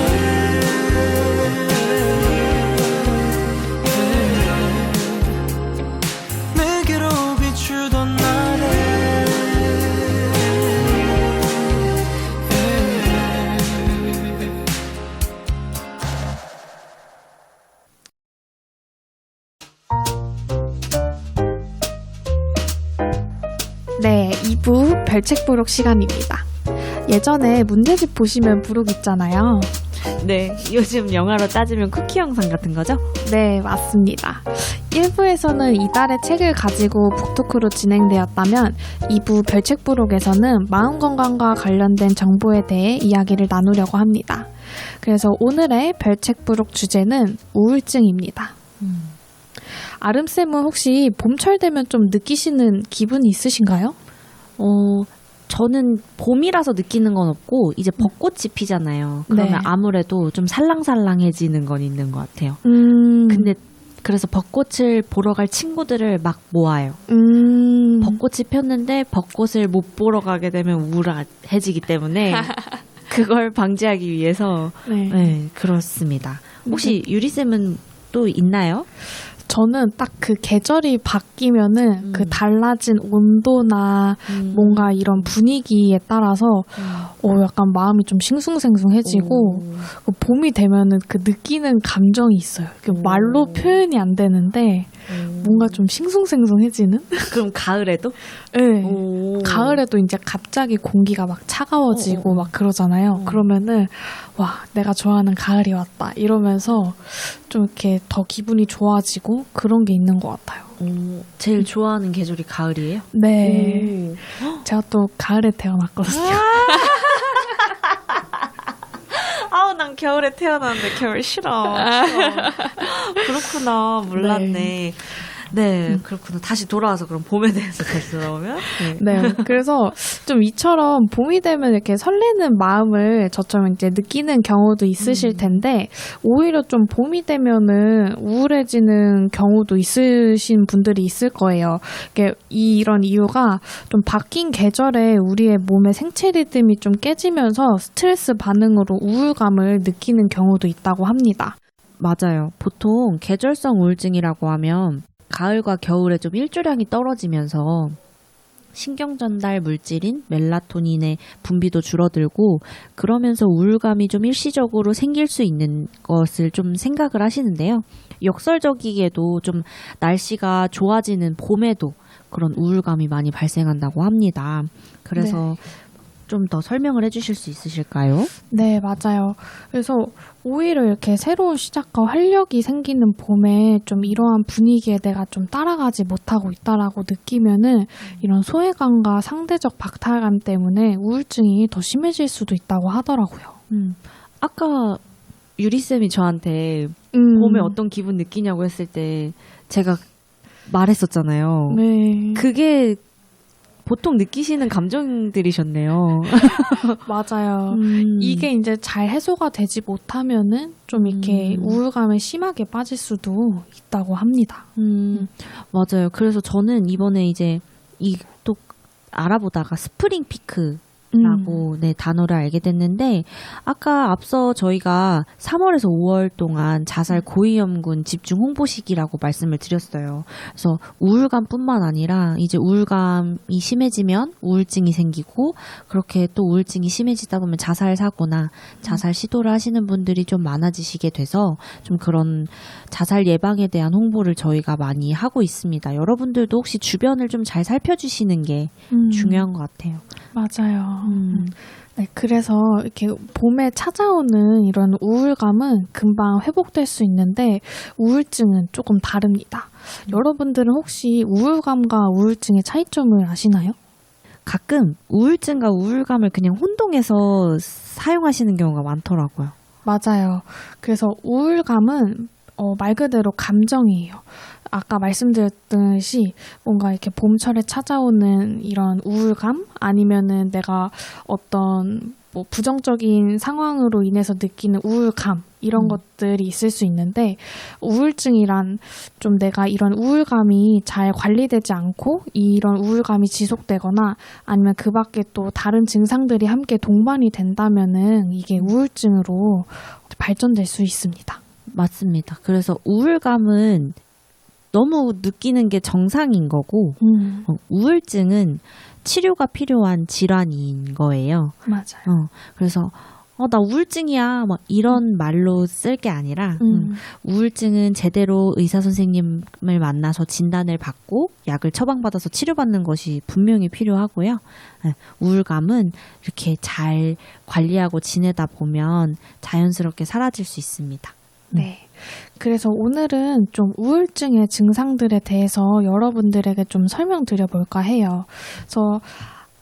Speaker 1: 네, 2부 별책 부록 시간입니다. 예전에 문제집 보시면 부록 있잖아요.
Speaker 2: 네, 요즘 영화로 따지면 쿠키 영상 같은 거죠?
Speaker 1: 네, 맞습니다. 1부에서는 이달의 책을 가지고 북토크로 진행되었다면 2부 별책 부록에서는 마음건강과 관련된 정보에 대해 이야기를 나누려고 합니다. 그래서 오늘의 별책 부록 주제는 우울증입니다. 아름쌤은 혹시 봄철 되면 좀 느끼시는 기분이 있으신가요?
Speaker 2: 저는 봄이라서 느끼는 건 없고 이제 벚꽃이 피잖아요. 그러면
Speaker 1: 네.
Speaker 2: 아무래도 좀 살랑살랑해지는 건 있는 것 같아요. 근데 그래서 벚꽃을 보러 갈 친구들을 막 모아요. 벚꽃이 폈는데 벚꽃을 못 보러 가게 되면 우울해지기 때문에 그걸 방지하기 위해서
Speaker 1: 네.
Speaker 2: 네, 그렇습니다. 혹시 유리쌤은 또 있나요?
Speaker 1: 저는 딱 그 계절이 바뀌면은 그 달라진 온도나 뭔가 이런 분위기에 따라서 약간 마음이 좀 싱숭생숭해지고 그 봄이 되면은 그 느끼는 감정이 있어요. 말로 표현이 안 되는데 뭔가 좀 싱숭생숭해지는?
Speaker 2: 그럼 가을에도?
Speaker 1: 네.
Speaker 2: 오.
Speaker 1: 가을에도 이제 갑자기 공기가 막 차가워지고 막 그러잖아요. 그러면은 와, 내가 좋아하는 가을이 왔다 이러면서 좀 이렇게 더 기분이 좋아지고 그런 게 있는 것 같아요.
Speaker 2: 제일 좋아하는 계절이 가을이에요?
Speaker 1: 네. 제가 또 가을에 태어났거든요.
Speaker 2: 아우, 난 겨울에 태어났는데 겨울 싫어. 그렇구나. 몰랐네. 네, 그렇구나. 다시 돌아와서 그럼 봄에 대해서 다시 돌아오면? 네.
Speaker 1: 네. 그래서 좀 이처럼 봄이 되면 이렇게 설레는 마음을 저처럼 이제 느끼는 경우도 있으실 텐데, 오히려 좀 봄이 되면은 우울해지는 경우도 있으신 분들이 있을 거예요. 이런 이유가 좀 바뀐 계절에 우리의 몸의 생체 리듬이 좀 깨지면서 스트레스 반응으로 우울감을 느끼는 경우도 있다고 합니다.
Speaker 2: 맞아요. 보통 계절성 우울증이라고 하면 가을과 겨울에 좀 일조량이 떨어지면서 신경 전달 물질인 멜라토닌의 분비도 줄어들고 그러면서 우울감이 좀 일시적으로 생길 수 있는 것을 좀 생각을 하시는데요. 역설적이게도 좀 날씨가 좋아지는 봄에도 그런 우울감이 많이 발생한다고 합니다. 그래서 좀 더 설명을 해주실 수 있으실까요?
Speaker 1: 네, 맞아요. 그래서 오히려 이렇게 새로운 시작과 활력이 생기는 봄에 좀 이러한 분위기에 내가 좀 따라가지 못하고 있다라고 느끼면은 이런 소외감과 상대적 박탈감 때문에 우울증이 더 심해질 수도 있다고 하더라고요.
Speaker 2: 아까 유리쌤이 저한테 봄에 어떤 기분 느끼냐고 했을 때 제가 말했었잖아요.
Speaker 1: 네.
Speaker 2: 그게 보통 느끼시는 감정들이셨네요.
Speaker 1: 맞아요. 이게 이제 잘 해소가 되지 못하면은 좀 이렇게 우울감에 심하게 빠질 수도 있다고 합니다.
Speaker 2: 맞아요. 그래서 저는 이번에 이제 또 알아보다가 스프링 피크 라고 단어를 알게 됐는데 아까 앞서 저희가 3월에서 5월 동안 자살 고위험군 집중 홍보 시기라고 말씀을 드렸어요. 그래서 우울감뿐만 아니라 이제 우울감이 심해지면 우울증이 생기고 그렇게 또 우울증이 심해지다 보면 자살 사고나 자살 시도를 하시는 분들이 좀 많아지시게 돼서 좀 그런 자살 예방에 대한 홍보를 저희가 많이 하고 있습니다. 여러분들도 혹시 주변을 좀 잘 살펴주시는 게 중요한 것 같아요.
Speaker 1: 맞아요. 네, 그래서 이렇게 봄에 찾아오는 이런 우울감은 금방 회복될 수 있는데 우울증은 조금 다릅니다. 여러분들은 혹시 우울감과 우울증의 차이점을 아시나요?
Speaker 2: 가끔 우울증과 우울감을 그냥 혼동해서 사용하시는 경우가 많더라고요.
Speaker 1: 맞아요. 그래서 우울감은 말 그대로 감정이에요. 아까 말씀드렸듯이 뭔가 이렇게 봄철에 찾아오는 이런 우울감 아니면은 내가 어떤 뭐 부정적인 상황으로 인해서 느끼는 우울감 이런 것들이 있을 수 있는데 우울증이란 좀 내가 이런 우울감이 잘 관리되지 않고 이런 우울감이 지속되거나 아니면 그 밖에 또 다른 증상들이 함께 동반이 된다면은 이게 우울증으로 발전될 수 있습니다.
Speaker 2: 맞습니다. 그래서 우울감은 너무 느끼는 게 정상인 거고 우울증은 치료가 필요한 질환인 거예요.
Speaker 1: 맞아요.
Speaker 2: 그래서 나 우울증이야. 막 이런 말로 쓸 게 아니라 우울증은 제대로 의사 선생님을 만나서 진단을 받고 약을 처방받아서 치료받는 것이 분명히 필요하고요. 우울감은 이렇게 잘 관리하고 지내다 보면 자연스럽게 사라질 수 있습니다.
Speaker 1: 네. 그래서 오늘은 좀 우울증의 증상들에 대해서 여러분들에게 좀 설명드려볼까 해요. 그래서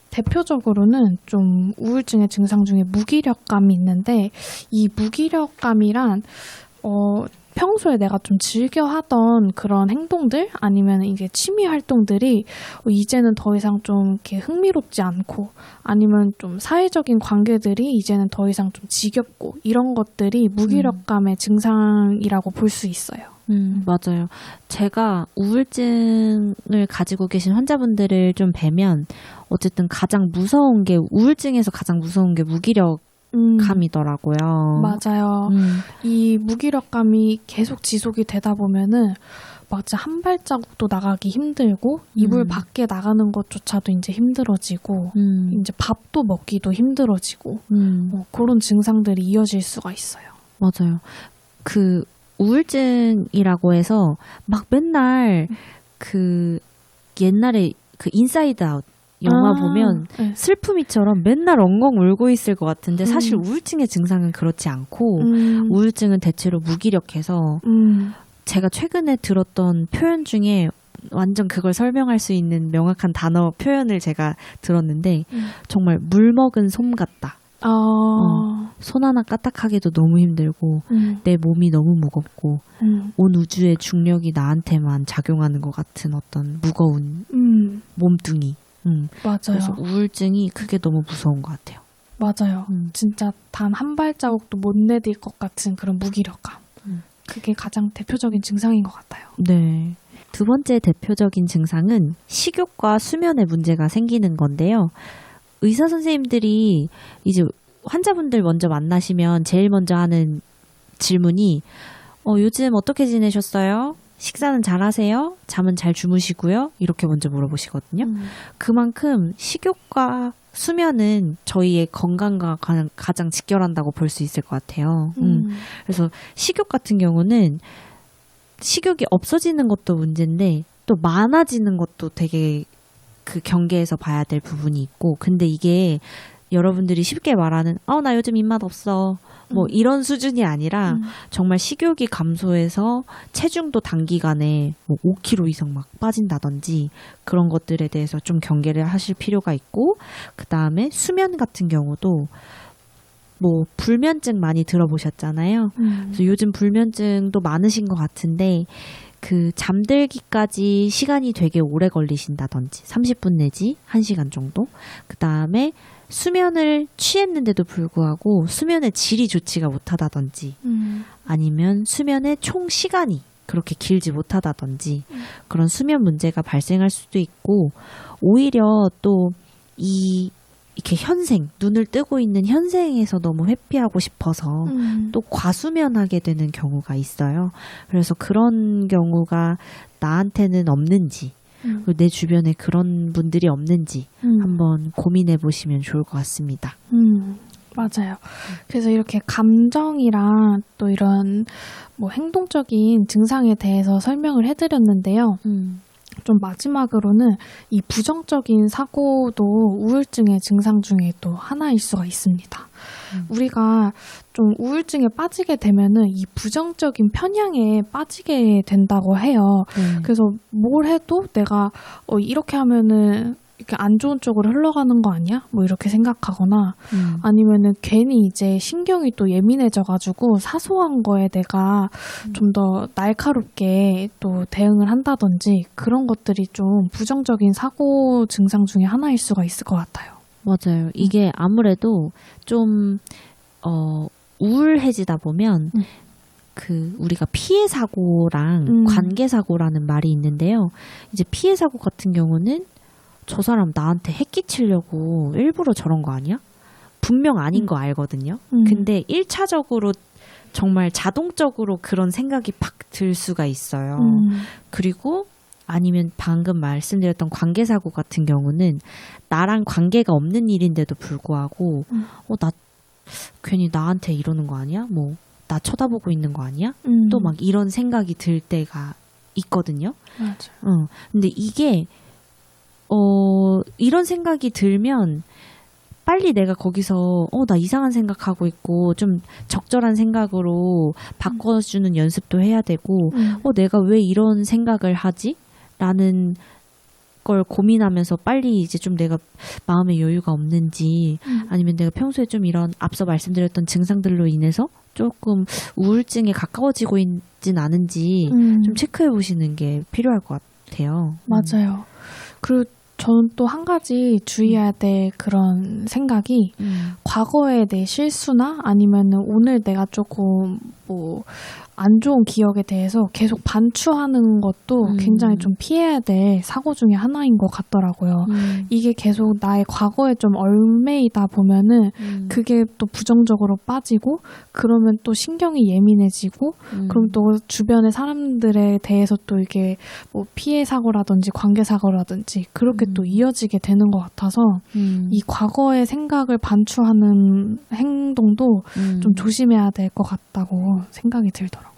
Speaker 1: 대표적으로는 좀 우울증의 증상 중에 무기력감이 있는데 이 무기력감이란 평소에 내가 좀 즐겨 하던 그런 행동들 아니면 이게 취미 활동들이 이제는 더 이상 좀 이렇게 흥미롭지 않고 아니면 좀 사회적인 관계들이 이제는 더 이상 좀 지겹고 이런 것들이 무기력감의 증상이라고 볼 수 있어요.
Speaker 2: 맞아요. 제가 우울증을 가지고 계신 환자분들을 좀 뵈면 어쨌든 가장 무서운 게 우울증에서 가장 무서운 게 무기력감이더라고요.
Speaker 1: 맞아요. 이 무기력감이 계속 지속이 되다 보면은 막 진짜 한 발자국도 나가기 힘들고 이불 밖에 나가는 것조차도 이제 힘들어지고 이제 밥도 먹기도 힘들어지고 그런 증상들이 이어질 수가 있어요.
Speaker 2: 맞아요. 그 우울증이라고 해서 막 맨날 그 옛날에 그 인사이드 아웃 영화 보면
Speaker 1: 네.
Speaker 2: 슬픔이처럼 맨날 엉엉 울고 있을 것 같은데 사실 우울증의 증상은 그렇지 않고 우울증은 대체로 무기력해서 제가 최근에 들었던 표현 중에 완전 그걸 설명할 수 있는 명확한 단어 표현을 제가 들었는데 정말 물 먹은 솜 같다. 손 하나 까딱하기도 너무 힘들고 내 몸이 너무 무겁고 온 우주의 중력이 나한테만 작용하는 것 같은 어떤 무거운 몸뚱이.
Speaker 1: 맞아요.
Speaker 2: 그래서 우울증이 그게 너무 무서운 것 같아요.
Speaker 1: 맞아요. 진짜 단 한 발자국도 못 내딜 것 같은 그런 무기력감. 그게 가장 대표적인 증상인 것 같아요.
Speaker 2: 네. 두 번째 대표적인 증상은 식욕과 수면에 문제가 생기는 건데요. 의사 선생님들이 이제 환자분들 먼저 만나시면 제일 먼저 하는 질문이 요즘 어떻게 지내셨어요? 식사는 잘 하세요? 잠은 잘 주무시고요? 이렇게 먼저 물어보시거든요. 그만큼 식욕과 수면은 저희의 건강과 가장 직결한다고 볼 수 있을 것 같아요. 그래서 식욕 같은 경우는 식욕이 없어지는 것도 문제인데 또 많아지는 것도 되게 그 경계에서 봐야 될 부분이 있고 근데 이게 여러분들이 쉽게 말하는 나 요즘 입맛 없어 뭐 이런 수준이 아니라 정말 식욕이 감소해서 체중도 단기간에 뭐 5kg 이상 막 빠진다든지 그런 것들에 대해서 좀 경계를 하실 필요가 있고 그 다음에 수면 같은 경우도 뭐 불면증 많이 들어보셨잖아요. 그래서 요즘 불면증도 많으신 것 같은데 그 잠들기까지 시간이 되게 오래 걸리신다든지 30분 내지 1시간 정도 그 다음에 수면을 취했는데도 불구하고 수면의 질이 좋지가 못하다든지 아니면 수면의 총 시간이 그렇게 길지 못하다든지 그런 수면 문제가 발생할 수도 있고 오히려 또 이렇게 눈을 뜨고 있는 현생에서 너무 회피하고 싶어서 또 과수면하게 되는 경우가 있어요. 그래서 그런 경우가 나한테는 없는지 내 주변에 그런 분들이 없는지 한번 고민해 보시면 좋을 것 같습니다.
Speaker 1: 맞아요. 그래서 이렇게 감정이랑 또 이런 뭐 행동적인 증상에 대해서 설명을 해드렸는데요. 좀 마지막으로는 이 부정적인 사고도 우울증의 증상 중에 또 하나일 수가 있습니다. 우리가 좀 우울증에 빠지게 되면은 이 부정적인 편향에 빠지게 된다고 해요. 그래서 뭘 해도 내가 이렇게 하면은 이렇게 안 좋은 쪽으로 흘러가는 거 아니야? 뭐 이렇게 생각하거나 아니면은 괜히 이제 신경이 또 예민해져가지고 사소한 거에 내가 좀 더 날카롭게 또 대응을 한다든지 그런 것들이 좀 부정적인 사고 증상 중에 하나일 수가 있을 것 같아요.
Speaker 2: 맞아요. 이게 아무래도 좀 우울해지다 보면 그 우리가 피해 사고랑 관계 사고라는 말이 있는데요. 이제 피해 사고 같은 경우는 저 사람 나한테 해끼치려고 일부러 저런 거 아니야? 분명 아닌 거 알거든요. 근데 1차적으로 정말 자동적으로 그런 생각이 팍 들 수가 있어요. 그리고 아니면 방금 말씀드렸던 관계사고 같은 경우는 나랑 관계가 없는 일인데도 불구하고 나 괜히 나한테 이러는 거 아니야? 뭐 나 쳐다보고 있는 거 아니야?
Speaker 1: 음.
Speaker 2: 또 막 이런 생각이 들 때가 있거든요.
Speaker 1: 맞아요.
Speaker 2: 근데 이게 이런 생각이 들면 빨리 내가 거기서 나 이상한 생각하고 있고 좀 적절한 생각으로 바꿔주는 연습도 해야 되고 내가 왜 이런 생각을 하지? 라는 걸 고민하면서 빨리 이제 좀 내가 마음의 여유가 없는지 아니면 내가 평소에 좀 이런 앞서 말씀드렸던 증상들로 인해서 조금 우울증에 가까워지고 있진 않은지 좀 체크해 보시는 게 필요할 것 같아요.
Speaker 1: 맞아요. 그리고 저는 또 한 가지 주의해야 될 그런 생각이 과거의 내 실수나 아니면은 오늘 내가 조금 뭐 안 좋은 기억에 대해서 계속 반추하는 것도 굉장히 좀 피해야 될 사고 중에 하나인 것 같더라고요. 이게 계속 나의 과거에 좀 얽매이다 보면은 그게 또 부정적으로 빠지고 그러면 또 신경이 예민해지고 그럼 또 주변의 사람들에 대해서 또 이게 뭐 피해 사고라든지 관계 사고라든지 그렇게 또 이어지게 되는 것 같아서 이 과거의 생각을 반추하는 행동도 좀 조심해야 될 것 같다고 생각이 들더라고요.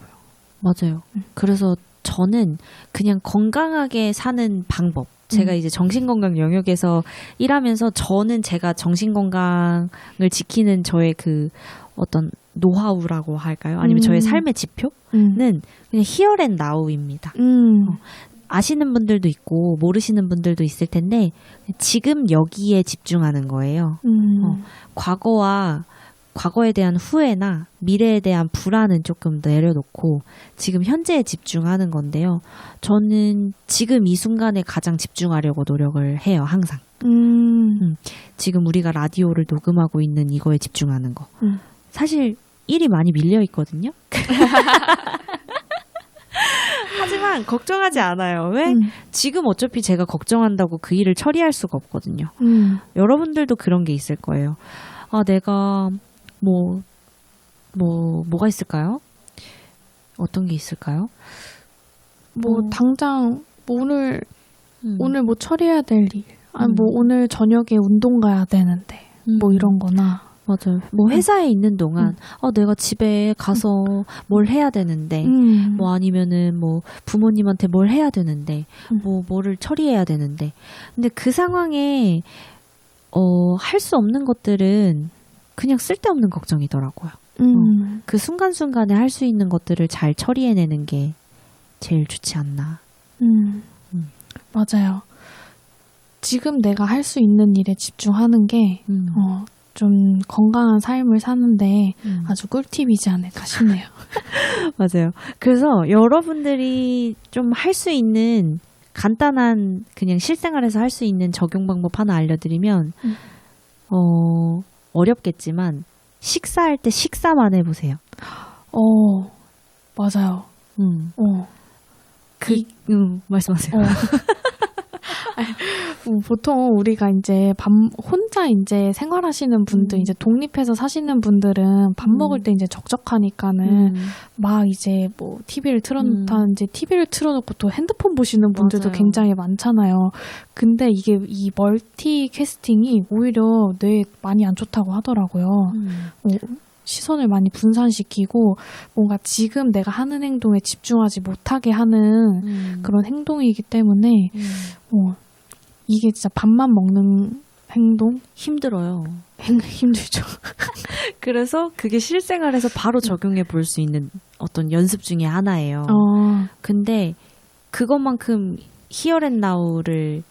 Speaker 2: 맞아요. 그래서 저는 그냥 건강하게 사는 방법. 제가 이제 정신건강 영역에서 일하면서 저는 제가 정신건강을 지키는 저의 그 어떤 노하우라고 할까요? 아니면 저의 삶의 지표는 그냥 here and now입니다. 아시는 분들도 있고 모르시는 분들도 있을 텐데 지금 여기에 집중하는 거예요. 과거에 대한 후회나 미래에 대한 불안은 조금 내려놓고 지금 현재에 집중하는 건데요. 저는 지금 이 순간에 가장 집중하려고 노력을 해요. 항상. 지금 우리가 라디오를 녹음하고 있는 이거에 집중하는 거. 사실 일이 많이 밀려 있거든요. 하지만 걱정하지 않아요. 왜? 지금 어차피 제가 걱정한다고 그 일을 처리할 수가 없거든요. 여러분들도 그런 게 있을 거예요. 내가 뭐가 있을까요? 어떤 게 있을까요?
Speaker 1: 당장 오늘 뭐 처리해야 될 일, 아니 오늘 저녁에 운동 가야 되는데 이런 거나.
Speaker 2: 맞아요. 회사에 있는 동안 내가 집에 가서 뭘 해야 되는데 아니면은 부모님한테 뭘 해야 되는데 뭐를 처리해야 되는데 근데 그 상황에 할 수 없는 것들은 그냥 쓸데없는 걱정이더라고요. 그 순간순간에 할 수 있는 것들을 잘 처리해내는 게 제일 좋지 않나.
Speaker 1: 맞아요. 지금 내가 할 수 있는 일에 집중하는 게 좀 건강한 삶을 사는데 아주 꿀팁이지 않을까 싶네요.
Speaker 2: 맞아요. 그래서 여러분들이 좀 할 수 있는 간단한 그냥 실생활에서 할 수 있는 적용 방법 하나 알려드리면 어렵겠지만 식사할 때 식사만 해보세요.
Speaker 1: 맞아요.
Speaker 2: 말씀하세요.
Speaker 1: 보통 우리가 이제 혼자 이제 생활하시는 분들, 이제 독립해서 사시는 분들은 밥 먹을 때 이제 적적하니까는 막 이제 TV를 틀어놓다든지 TV를 틀어놓고 또 핸드폰 보시는 분들도
Speaker 2: 맞아요.
Speaker 1: 굉장히 많잖아요. 근데 이게 이 멀티캐스팅이 오히려 뇌에 많이 안 좋다고 하더라고요. 시선을 많이 분산시키고 뭔가 지금 내가 하는 행동에 집중하지 못하게 하는 그런 행동이기 때문에 이게 진짜 밥만 먹는 행동?
Speaker 2: 힘들어요.
Speaker 1: 힘들죠.
Speaker 2: 그래서 그게 실생활에서 바로 적용해 볼 수 있는 어떤 연습 중에 하나예요. 근데 그것만큼 here and now를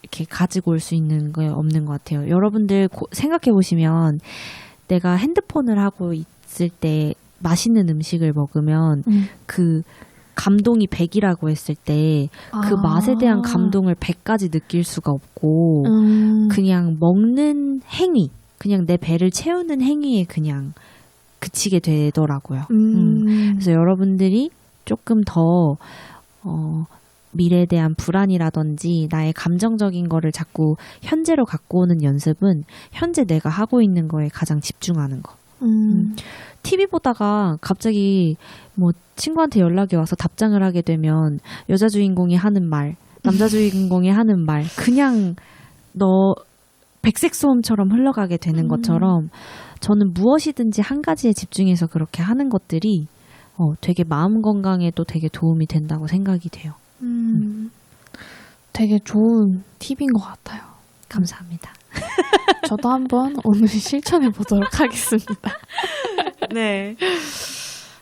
Speaker 2: 이렇게 가지고 올 수 있는 게 없는 것 같아요. 여러분들 생각해 보시면 내가 핸드폰을 하고 있을 때 맛있는 음식을 먹으면 그 감동이 100이라고 했을 때 그 맛에 대한 감동을 100까지 느낄 수가 없고 그냥 먹는 행위, 그냥 내 배를 채우는 행위에 그냥 그치게 되더라고요. 그래서 여러분들이 조금 더 미래에 대한 불안이라든지 나의 감정적인 거를 자꾸 현재로 갖고 오는 연습은 현재 내가 하고 있는 거에 가장 집중하는 거. TV 보다가 갑자기 친구한테 연락이 와서 답장을 하게 되면 여자 주인공이 하는 말, 남자 주인공이 하는 말 그냥 백색 소음처럼 흘러가게 되는 것처럼 저는 무엇이든지 한 가지에 집중해서 그렇게 하는 것들이 되게 마음 건강에도 되게 도움이 된다고 생각이 돼요.
Speaker 1: 되게 좋은 팁인 것 같아요.
Speaker 2: 감사합니다.
Speaker 1: 저도 한번 오늘 실천해 보도록 하겠습니다.
Speaker 2: 네.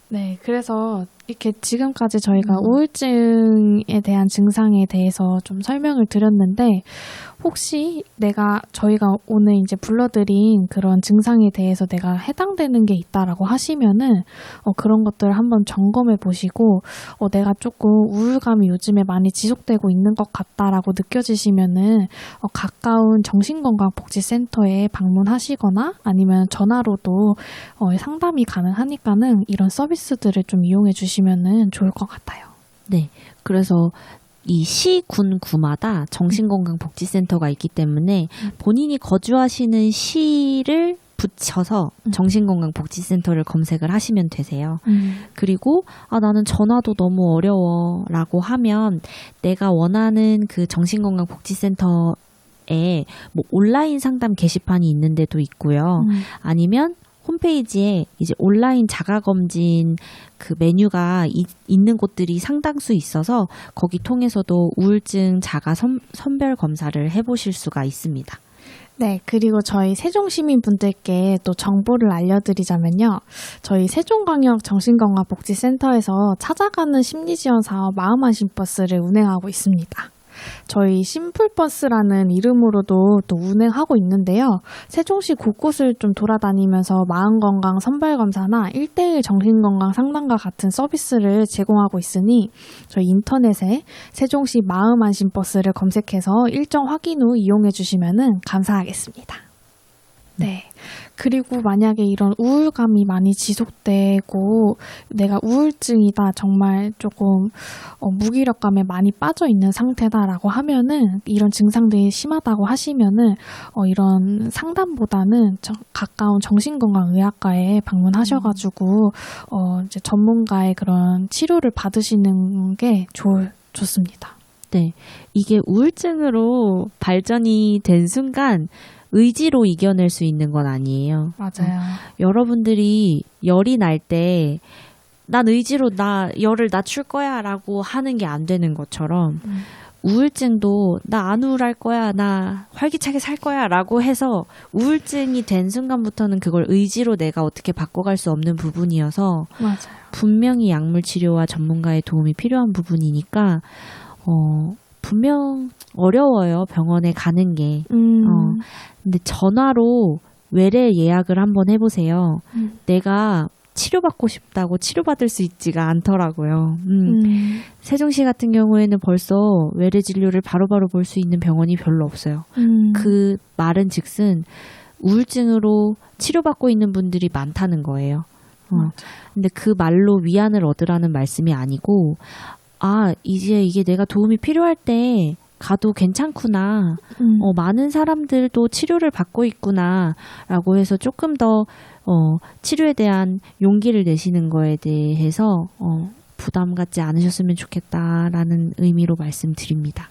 Speaker 1: 네, 그래서 이렇게 지금까지 저희가 우울증에 대한 증상에 대해서 좀 설명을 드렸는데, 혹시 저희가 오늘 이제 불러드린 그런 증상에 대해서 내가 해당되는 게 있다라고 하시면은, 그런 것들을 한번 점검해 보시고, 내가 조금 우울감이 요즘에 많이 지속되고 있는 것 같다라고 느껴지시면은, 가까운 정신건강복지센터에 방문하시거나 아니면 전화로도 상담이 가능하니까는 이런 서비스들을 좀 이용해 주시면은 좋을 것 같아요.
Speaker 2: 네. 그래서 이 시, 군, 구마다 정신건강복지센터가 있기 때문에 본인이 거주하시는 시를 붙여서 정신건강복지센터를 검색을 하시면 되세요. 그리고 나는 전화도 너무 어려워 라고 하면 내가 원하는 그 정신건강복지센터에 뭐 온라인 상담 게시판이 있는 데도 있고요. 아니면 홈페이지에 이제 온라인 자가검진 그 메뉴가 있는 곳들이 상당수 있어서 거기 통해서도 우울증 자가 선별 검사를 해보실 수가 있습니다.
Speaker 1: 네, 그리고 저희 세종시민분들께 또 정보를 알려드리자면요. 저희 세종광역 정신건강복지센터에서 찾아가는 심리지원 사업 마음안심버스를 운행하고 있습니다. 저희 심플버스라는 이름으로도 또 운행하고 있는데요. 세종시 곳곳을 좀 돌아다니면서 마음건강 선별검사나 1:1 정신건강 상담과 같은 서비스를 제공하고 있으니 저희 인터넷에 세종시 마음안심버스를 검색해서 일정 확인 후 이용해 주시면 감사하겠습니다. 네. 그리고 만약에 이런 우울감이 많이 지속되고 내가 우울증이다, 정말 조금 무기력감에 많이 빠져 있는 상태다라고 하면은, 이런 증상들이 심하다고 하시면은 이런 상담보다는 가까운 정신건강의학과에 방문하셔가지고 이제 전문가의 그런 치료를 받으시는 게 좋습니다.
Speaker 2: 네, 이게 우울증으로 발전이 된 순간 의지로 이겨낼 수 있는 건 아니에요.
Speaker 1: 맞아요.
Speaker 2: 여러분들이 열이 날 때 난 의지로 열을 낮출 거야 라고 하는 게 안 되는 것처럼 우울증도 나 안 우울할 거야, 나 활기차게 살 거야 라고 해서 우울증이 된 순간부터는 그걸 의지로 내가 어떻게 바꿔갈 수 없는 부분이어서
Speaker 1: 맞아요.
Speaker 2: 분명히 약물 치료와 전문가의 도움이 필요한 부분이니까 분명 어려워요, 병원에 가는 게. 근데 전화로 외래 예약을 한번 해보세요. 내가 치료받고 싶다고 치료받을 수 있지가 않더라고요. 세종시 같은 경우에는 벌써 외래 진료를 바로바로 볼 수 있는 병원이 별로 없어요. 그 말은 즉슨 우울증으로 치료받고 있는 분들이 많다는 거예요. 근데 그 말로 위안을 얻으라는 말씀이 아니고, 이제 이게 내가 도움이 필요할 때 가도 괜찮구나. 많은 사람들도 치료를 받고 있구나. 라고 해서 조금 더 치료에 대한 용기를 내시는 거에 대해서 부담 갖지 않으셨으면 좋겠다라는 의미로 말씀드립니다.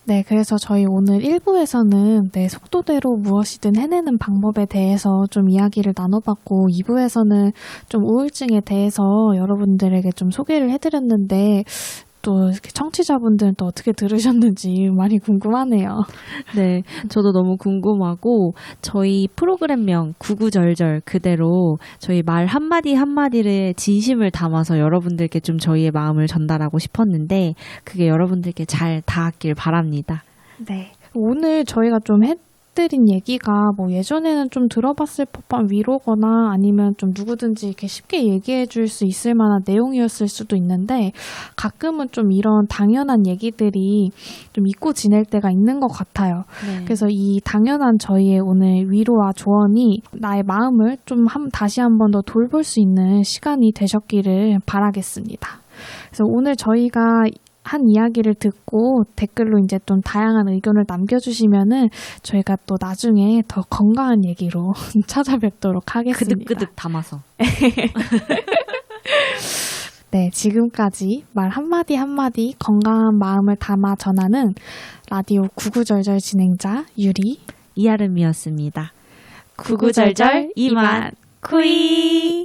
Speaker 1: 네, 그래서 저희 오늘 1부에서는 내 속도대로 무엇이든 해내는 방법에 대해서 좀 이야기를 나눠봤고, 2부에서는 좀 우울증에 대해서 여러분들에게 좀 소개를 해드렸는데, 또 청취자분들은 또 어떻게 들으셨는지 많이 궁금하네요.
Speaker 2: 네, 저도 너무 궁금하고, 저희 프로그램명 구구절절 그대로 저희 말 한마디 한마디를 진심을 담아서 여러분들께 좀 저희의 마음을 전달하고 싶었는데 그게 여러분들께 잘 닿았길 바랍니다.
Speaker 1: 네, 오늘 저희가 좀 해드린 얘기가 뭐 예전에는 좀 들어봤을 법한 위로거나 아니면 좀 누구든지 이렇게 쉽게 얘기해 줄 수 있을 만한 내용이었을 수도 있는데, 가끔은 좀 이런 당연한 얘기들이 좀 잊고 지낼 때가 있는 것 같아요.
Speaker 2: 네.
Speaker 1: 그래서 이 당연한 저희의 오늘 위로와 조언이 나의 마음을 좀 다시 한 번 더 돌볼 수 있는 시간이 되셨기를 바라겠습니다. 그래서 오늘 저희가 한 이야기를 듣고 댓글로 이제 좀 다양한 의견을 남겨주시면은 저희가 또 나중에 더 건강한 얘기로 찾아뵙도록 하겠습니다.
Speaker 2: 그득그득 담아서.
Speaker 1: 네, 지금까지 말 한마디 한마디 건강한 마음을 담아 전하는 라디오 구구절절 진행자 유리,
Speaker 2: 이아름이었습니다. 구구절절 이만 쿠이.